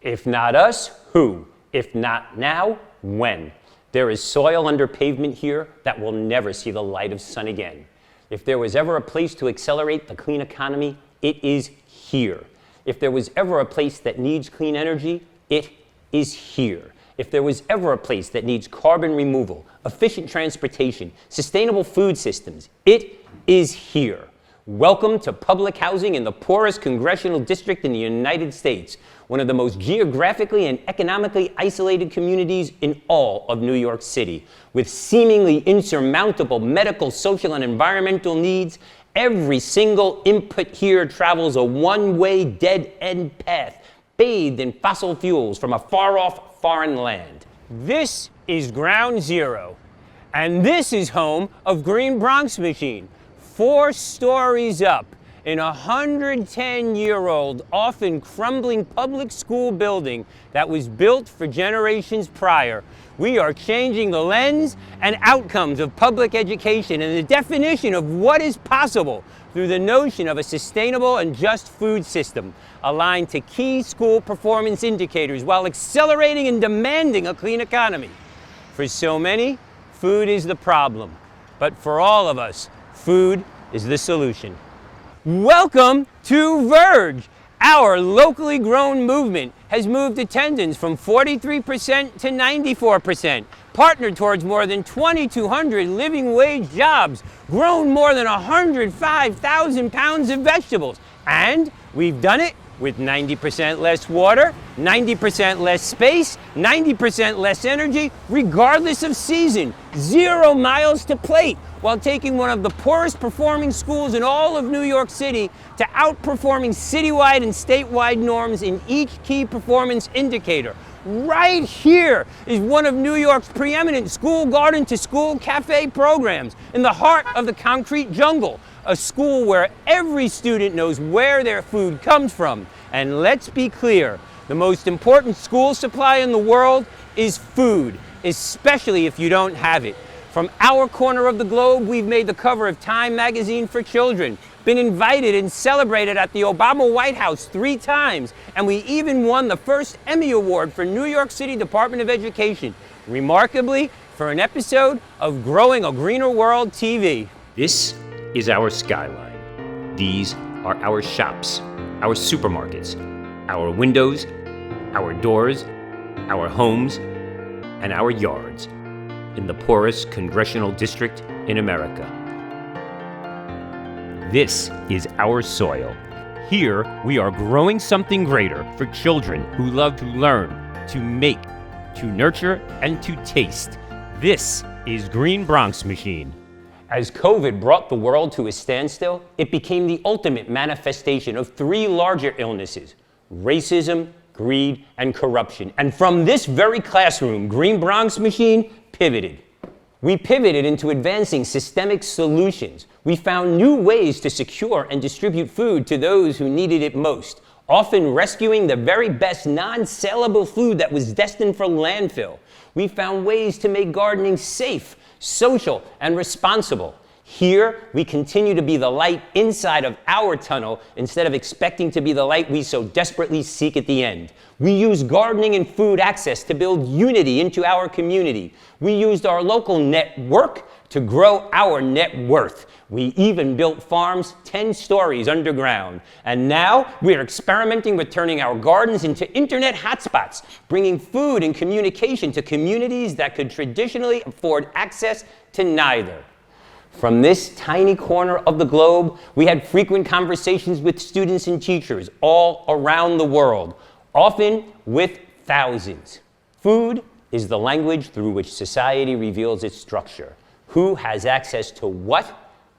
If not us, who? If not now, when? There is soil under pavement here that will never see the light of sun again. If there was ever a place to accelerate the clean economy, it is here. If there was ever a place that needs clean energy, it is here. If there was ever a place that needs carbon removal, efficient transportation, sustainable food systems, it is here. Welcome to public housing in the poorest congressional district in the United States, one of the most geographically and economically isolated communities in all of New York City. With seemingly insurmountable medical, social, and environmental needs, every single input here travels a one-way dead-end path, bathed in fossil fuels from a far-off foreign land. This is Ground Zero, and this is home of Green Bronx Machine. 4 stories up in a 110-year-old, often crumbling public school building that was built for generations prior. We are changing the lens and outcomes of public education and the definition of what is possible through the notion of a sustainable and just food system aligned to key school performance indicators while accelerating and demanding a clean economy. For so many, food is the problem, but for all of us, food is the solution. Welcome to Verge. Our locally grown movement has moved attendance from 43% to 94%, partnered towards more than 2,200 living wage jobs, grown more than 105,000 pounds of vegetables, and we've done it with 90% less water, 90% less space, 90% less energy, regardless of season, 0 miles to plate, while taking one of the poorest performing schools in all of New York City to outperforming citywide and statewide norms in each key performance indicator. Right here is one of New York's preeminent school garden to school cafe programs in the heart of the concrete jungle, a school where every student knows where their food comes from. And let's be clear, the most important school supply in the world is food, especially if you don't have it. From our corner of the globe, we've made the cover of Time magazine for children, been invited and celebrated at the Obama White House 3 times, and we even won the first Emmy Award for New York City Department of Education, remarkably for an episode of Growing a Greener World TV. This is our skyline. These are our shops, our supermarkets, our windows, our doors, our homes, and our yards in the poorest congressional district in America. This is our soil. Here, we are growing something greater for children who love to learn, to make, to nurture, and to taste. This is Green Bronx Machine. As COVID brought the world to a standstill, it became the ultimate manifestation of 3 larger illnesses: racism, greed, and corruption. And from this very classroom, Green Bronx Machine pivoted. We pivoted into advancing systemic solutions. We found new ways to secure and distribute food to those who needed it most, often rescuing the very best non-saleable food that was destined for landfill. We found ways to make gardening safe, social, and responsible. Here, we continue to be the light inside of our tunnel instead of expecting to be the light we so desperately seek at the end. We use gardening and food access to build unity into our community. We used our local network to grow our net worth. We even built farms 10 stories underground. And now we're experimenting with turning our gardens into internet hotspots, bringing food and communication to communities that could traditionally afford access to neither. From this tiny corner of the globe, we had frequent conversations with students and teachers all around the world, often with thousands. Food is the language through which society reveals its structure. Who has access to what,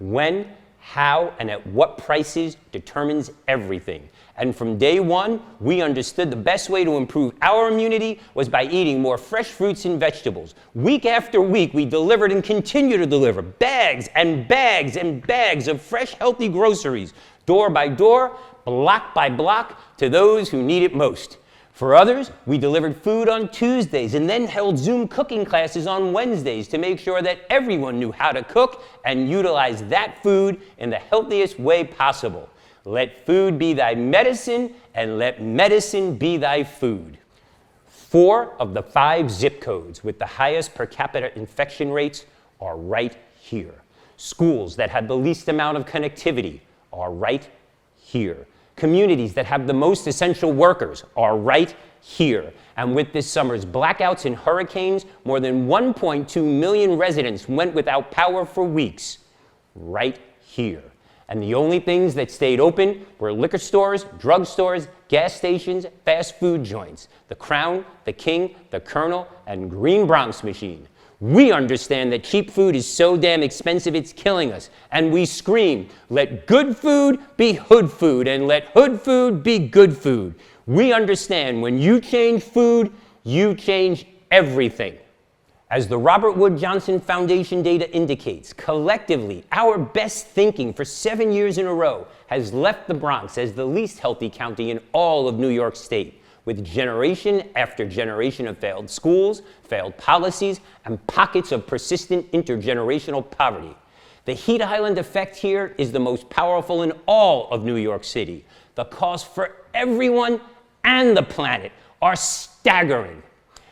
when, how, and at what prices determines everything. And from day one, we understood the best way to improve our immunity was by eating more fresh fruits and vegetables. Week after week, we delivered and continue to deliver bags and bags and bags of fresh, healthy groceries, door by door, block by block, to those who need it most. For others, we delivered food on Tuesdays and then held Zoom cooking classes on Wednesdays to make sure that everyone knew how to cook and utilize that food in the healthiest way possible. Let food be thy medicine, and let medicine be thy food. 4 of the 5 zip codes with the highest per capita infection rates are right here. Schools that have the least amount of connectivity are right here. Communities that have the most essential workers are right here. And with this summer's blackouts and hurricanes, more than 1.2 million residents went without power for weeks. Right here. And the only things that stayed open were liquor stores, drugstores, gas stations, fast food joints, the Crown, the King, the Colonel, and Green Bronx Machine. We understand that cheap food is so damn expensive it's killing us, and we scream, let good food be hood food, and let hood food be good food. We understand when you change food, you change everything. As the Robert Wood Johnson Foundation data indicates, collectively, our best thinking for 7 years in a row has left the Bronx as the least healthy county in all of New York State, with generation after generation of failed schools, failed policies, and pockets of persistent intergenerational poverty. The heat island effect here is the most powerful in all of New York City. The costs for everyone and the planet are staggering.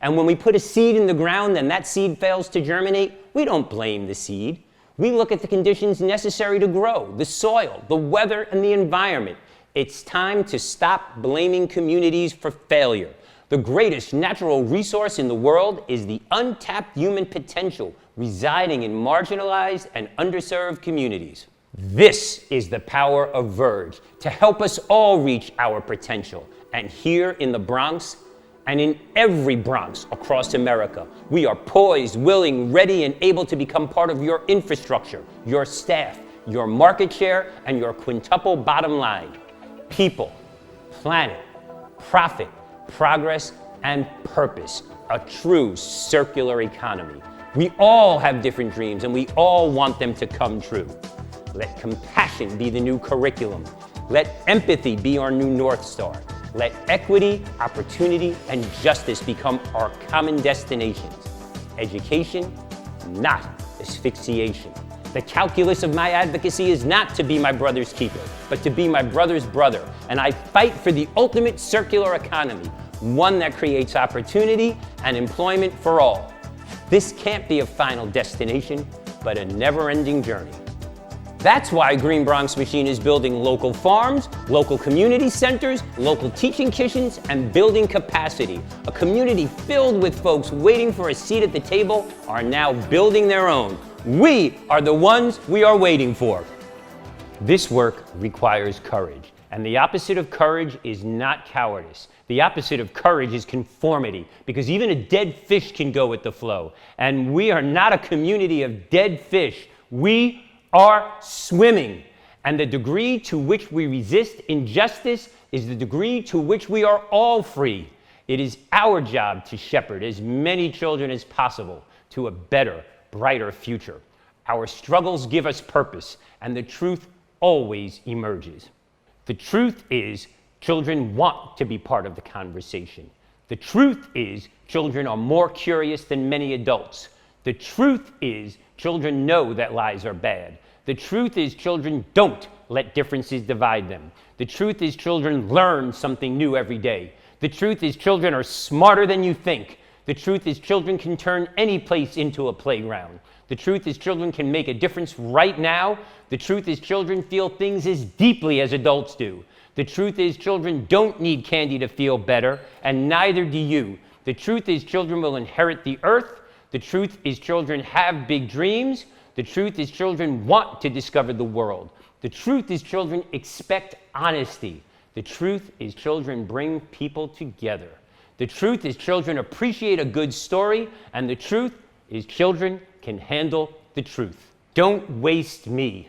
And when we put a seed in the ground and that seed fails to germinate, we don't blame the seed. We look at the conditions necessary to grow, the soil, the weather, and the environment. It's time to stop blaming communities for failure. The greatest natural resource in the world is the untapped human potential residing in marginalized and underserved communities. This is the power of Verge to help us all reach our potential. And here in the Bronx, and in every Bronx across America, we are poised, willing, ready, and able to become part of your infrastructure, your staff, your market share, and your quintuple bottom line. People, planet, profit, progress, and purpose. A true circular economy. We all have different dreams, and we all want them to come true. Let compassion be the new curriculum. Let empathy be our new North Star. Let equity, opportunity, and justice become our common destinations. Education, not asphyxiation. The calculus of my advocacy is not to be my brother's keeper, but to be my brother's brother. And I fight for the ultimate circular economy, one that creates opportunity and employment for all. This can't be a final destination, but a never-ending journey. That's why Green Bronx Machine is building local farms, local community centers, local teaching kitchens, and building capacity. A community filled with folks waiting for a seat at the table are now building their own. We are the ones we are waiting for. This work requires courage, and the opposite of courage is not cowardice. The opposite of courage is conformity, because even a dead fish can go with the flow. And we are not a community of dead fish. We are swimming. And the degree to which we resist injustice is the degree to which we are all free. It is our job to shepherd as many children as possible to a better, brighter future. Our struggles give us purpose, and the truth always emerges. The truth is, children want to be part of the conversation. The truth is, children are more curious than many adults. The truth is, children know that lies are bad. The truth is, children don't let differences divide them. The truth is, children learn something new every day. The truth is, children are smarter than you think. The truth is, children can turn any place into a playground. The truth is, children can make a difference right now. The truth is, children feel things as deeply as adults do. The truth is, children don't need candy to feel better, and neither do you. The truth is, children will inherit the earth. The truth is, children have big dreams. The truth is, children want to discover the world. The truth is, children expect honesty. The truth is, children bring people together. The truth is, children appreciate a good story. And the truth is, children can handle the truth. Don't waste me.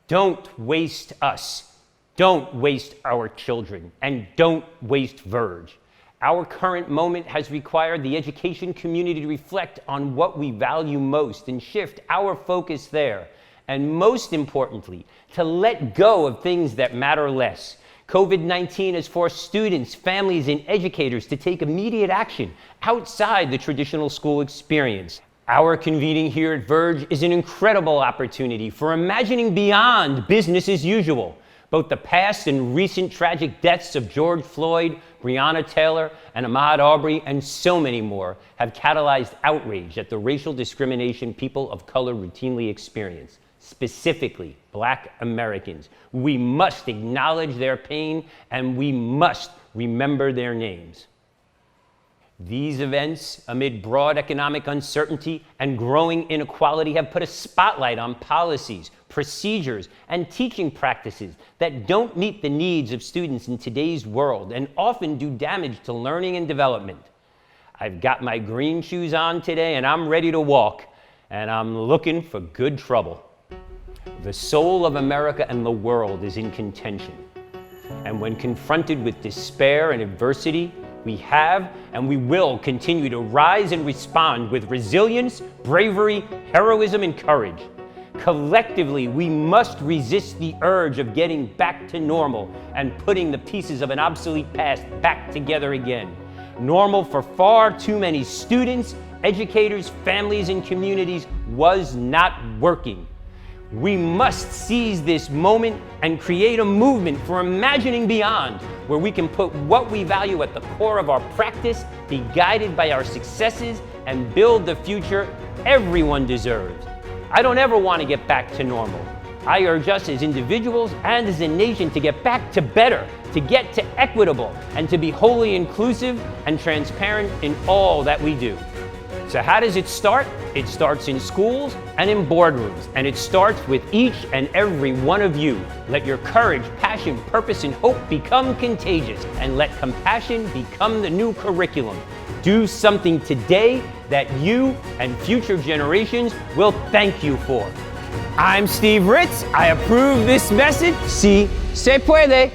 Don't waste us. Don't waste our children. And don't waste Verge. Our current moment has required the education community to reflect on what we value most and shift our focus there. And most importantly, to let go of things that matter less. COVID-19 has forced students, families, and educators to take immediate action outside the traditional school experience. Our convening here at Verge is an incredible opportunity for imagining beyond business as usual. Both the past and recent tragic deaths of George Floyd, Breonna Taylor, and Ahmaud Arbery, and so many more, have catalyzed outrage at the racial discrimination people of color routinely experience, specifically Black Americans. We must acknowledge their pain, and we must remember their names. These events, amid broad economic uncertainty and growing inequality, have put a spotlight on policies, procedures, and teaching practices that don't meet the needs of students in today's world and often do damage to learning and development. I've got my green shoes on today and I'm ready to walk, and I'm looking for good trouble. The soul of America and the world is in contention. And when confronted with despair and adversity, we have and we will continue to rise and respond with resilience, bravery, heroism, and courage. Collectively, we must resist the urge of getting back to normal and putting the pieces of an obsolete past back together again. Normal for far too many students, educators, families, and communities was not working. We must seize this moment and create a movement for imagining beyond, where we can put what we value at the core of our practice, be guided by our successes, and build the future everyone deserves. I don't ever want to get back to normal. I urge us as individuals and as a nation to get back to better, to get to equitable, and to be wholly inclusive and transparent in all that we do. So how does it start? It starts in schools and in boardrooms, and it starts with each and every one of you. Let your courage, passion, purpose, and hope become contagious, and let compassion become the new curriculum. Do something today that you and future generations will thank you for. I'm Steve Ritz. I approve this message. Si se puede.